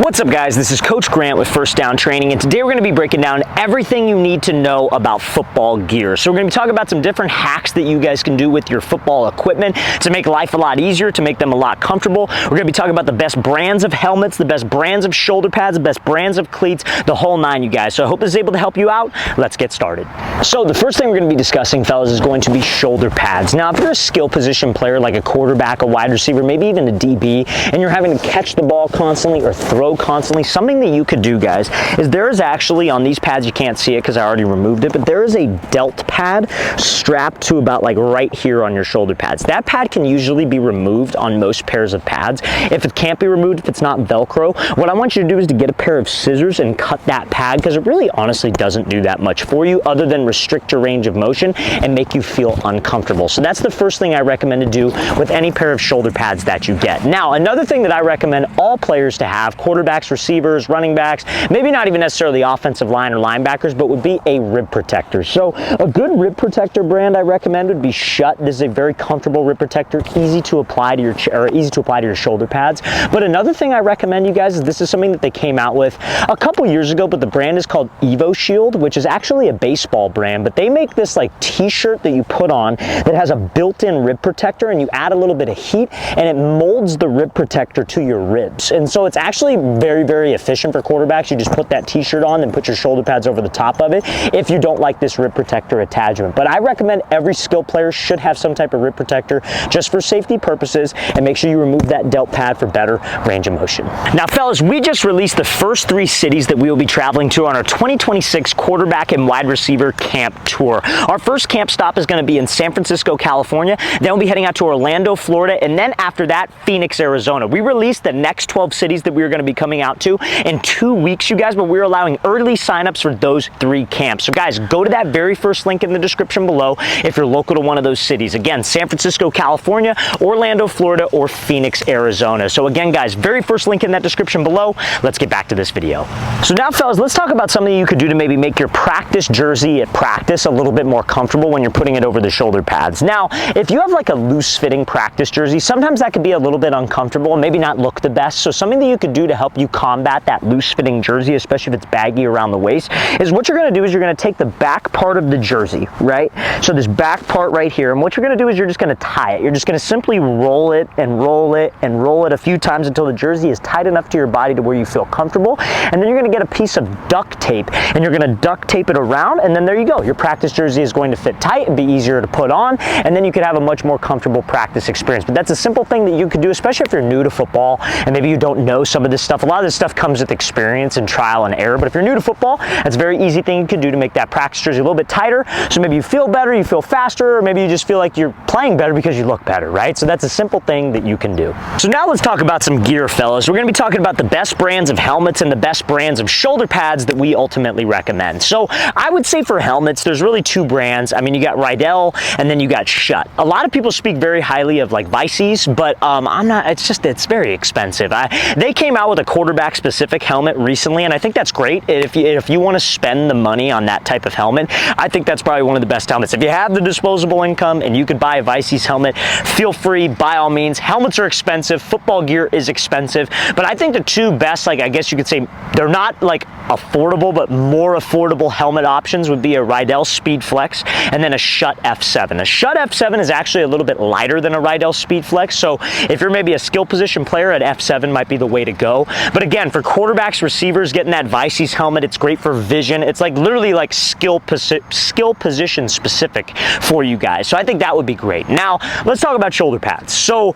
What's up, guys? This is Coach Grant with First Down Training, and today we're going to be breaking down everything you need to know about football gear. So we're going to be talking about some different hacks that you guys can do with your football equipment to make life a lot easier, to make them a lot comfortable. We're going to be talking about the best brands of helmets, the best brands of shoulder pads, the best brands of cleats, the whole nine, you guys. So I hope this is able to help you out. Let's get started. So the first thing we're going to be discussing, fellas, is going to be shoulder pads. Now, if you're a skill position player like a quarterback, a wide receiver, maybe even a DB, and you're having to catch the ball constantly or throw constantly, something that you could do, guys, is there is actually on these pads, you can't see it because I already removed it, but there is a delt pad strapped to about like right here on your shoulder pads. That pad can usually be removed on most pairs of pads. If it can't be removed, if it's not Velcro, what I want you to do is to get a pair of scissors and cut that pad, because it really honestly doesn't do that much for you other than restrict your range of motion and make you feel uncomfortable. So that's the first thing I recommend to do with any pair of shoulder pads that you get. Now, another thing that I recommend all players to have, quarterbacks, receivers, running backs, maybe not even necessarily the offensive line or linebackers, but would be a rib protector. So a good rib protector brand I recommend would be Schutt. This is a very comfortable rib protector, easy to apply to your shoulder pads. But another thing I recommend, you guys, is this is something that they came out with a couple years ago, but the brand is called EvoShield, which is actually a baseball brand, but they make this like t-shirt that you put on that has a built-in rib protector, and you add a little bit of heat and it molds the rib protector to your ribs. And so it's actually very, very efficient for quarterbacks. You just put that t-shirt on and put your shoulder pads over the top of it if you don't like this rib protector attachment. But I recommend every skill player should have some type of rib protector just for safety purposes, and make sure you remove that delt pad for better range of motion. Now, fellas, we just released the first 3 cities that we will be traveling to on our 2026 quarterback and wide receiver camp tour. Our first camp stop is going to be in San Francisco, California. Then we'll be heading out to Orlando, Florida, and then after that, Phoenix, Arizona. We released the next 12 cities that we are going to be coming out to in 2 weeks, you guys, but we're allowing early signups for those 3 camps. So guys, go to that very first link in the description below if you're local to one of those cities. Again, San Francisco, California, Orlando, Florida, or Phoenix, Arizona. So again, guys, very first link in that description below. Let's get back to this video. So now, fellas, let's talk about something you could do to maybe make your practice jersey at practice a little bit more comfortable when you're putting it over the shoulder pads. Now, if you have like a loose fitting practice jersey, sometimes that could be a little bit uncomfortable and maybe not look the best. So something that you could do to help you combat that loose fitting jersey, especially if it's baggy around the waist, is what you're going to do is you're going to take the back part of the jersey, right? So this back part right here, and what you're going to do is you're just going to tie it. You're just going to simply roll it and roll it and roll it a few times until the jersey is tight enough to your body to where you feel comfortable. And then you're going to get a piece of duct tape and you're going to duct tape it around, and then there you go. Your practice jersey is going to fit tight and be easier to put on, and then you could have a much more comfortable practice experience. But that's a simple thing that you could do, especially if you're new to football and maybe you don't know some of this stuff. A lot of this stuff comes with experience and trial and error, but if you're new to football, that's a very easy thing you could do to make that practice jersey a little bit tighter, so maybe you feel better, you feel faster, or maybe you just feel like you're playing better because you look better, right? So that's a simple thing that you can do. So now let's talk about some gear, fellas. We're going to be talking about the best brands of helmets and the best brands of shoulder pads that we ultimately recommend. So I would say for helmets, there's really 2 brands. I mean, you got Riddell and then you got Schutt. A lot of people speak very highly of like Vices, but I'm not, it's very expensive. They came out with a quarterback specific helmet recently, and I think that's great. If you want to spend the money on that type of helmet, I think that's probably one of the best helmets. If you have the disposable income and you could buy a Vices helmet, feel free, by all means. Helmets are expensive, football gear is expensive, but I think the 2 best, like I guess you could say, they're not like affordable, but more affordable helmet options would be a Riddell Speed Flex and then a Schutt F7. A Schutt F7 is actually a little bit lighter than a Riddell Speed Flex, so if you're maybe a skill position player, at F7 might be the way to go. But again, for quarterbacks, receivers, getting that Vices helmet, it's great for vision. It's like literally like skill position specific for you guys. So I think that would be great. Now, let's talk about shoulder pads. So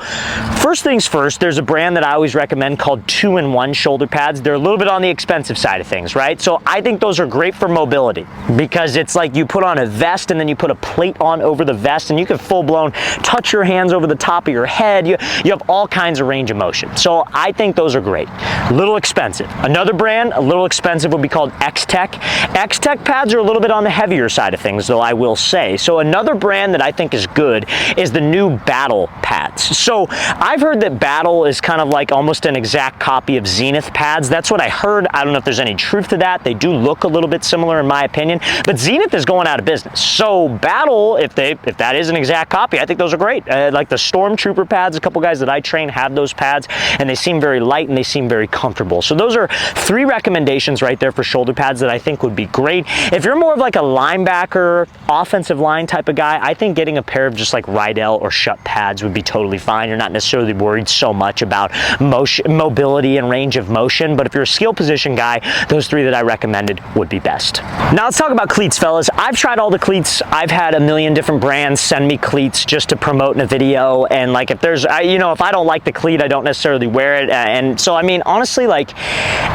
first things first, there's a brand that I always recommend called 2-in-1 shoulder pads. They're a little bit on the expensive side of things, right? So I think those are great for mobility, because it's like you put on a vest and then you put a plate on over the vest, and you can full-blown touch your hands over the top of your head. You have all kinds of range of motion. So I think those are great. A little expensive. Another brand, a little expensive, would be called X-Tech. X-Tech pads are a little bit on the heavier side of things, though, I will say. So another brand that I think is good is the new Battle pads. So I've heard that Battle is kind of like almost an exact copy of Zenith pads. That's what I heard. heard. I don't know if there's any truth to that. They do look a little bit similar in my opinion, but Zenith is going out of business. So Battle, if that is an exact copy, I think those are great. Like the Stormtrooper pads, a couple guys that I train have those pads, and they seem very light and they seem very comfortable. So those are 3 recommendations right there for shoulder pads that I think would be great. If you're more of like a linebacker, offensive line type of guy, I think getting a pair of just like Rydell or Schutt pads would be totally fine. You're not necessarily worried so much about mobility and range of motion, but if you're a skill position guy, those 3 that I recommended would be best. Now let's talk about cleats, fellas. I've tried all the cleats. I've had a million different brands send me cleats just to promote in a video, and like if there's, you know, if I don't like the cleat, I don't necessarily wear it, and so I mean, honestly, like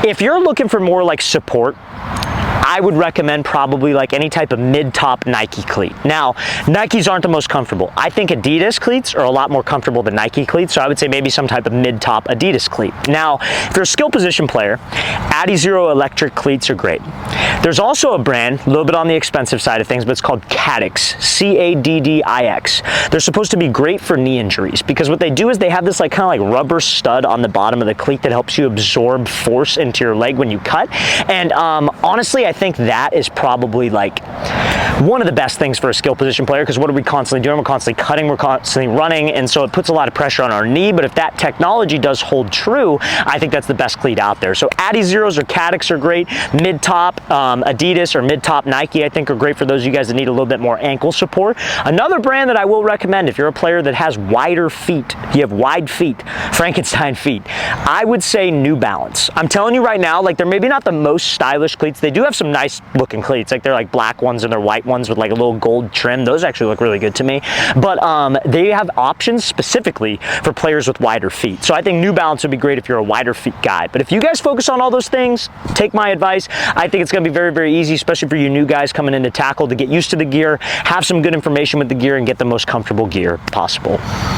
if you're looking for more like support, I would recommend probably like any type of mid-top Nike cleat. Now, Nikes aren't the most comfortable. I think Adidas cleats are a lot more comfortable than Nike cleats, so I would say maybe some type of mid-top Adidas cleat. Now, if you're a skill position player, Adizero electric cleats are great. There's also a brand, a little bit on the expensive side of things, but it's called Caddix, C-A-D-D-I-X. They're supposed to be great for knee injuries because what they do is they have this like kind of like rubber stud on the bottom of the cleat that helps you absorb force into your leg when you cut. And honestly, I think that is probably like one of the best things for a skill position player, because what are we constantly doing? We're constantly cutting, we're constantly running, and so it puts a lot of pressure on our knee. But if that technology does hold true, I think that's the best cleat out there. So Adizeros or Caddix are great. Mid-top Adidas or mid-top Nike I think are great for those of you guys that need a little bit more ankle support. Another brand that I will recommend if you're a player that has wider feet, you have wide feet, Frankenstein feet, I would say New Balance. I'm telling you right now, like they're maybe not the most stylish cleats. They do have some nice looking cleats, like they're like black ones and they're white ones with like a little gold trim. Those actually look really good to me. But they have options specifically for players with wider feet. So I think New Balance would be great if you're a wider feet guy. But if you guys focus on all those things, take my advice. I think it's going to be very, very easy, especially for you new guys coming into tackle, to get used to the gear, have some good information with the gear, and get the most comfortable gear possible.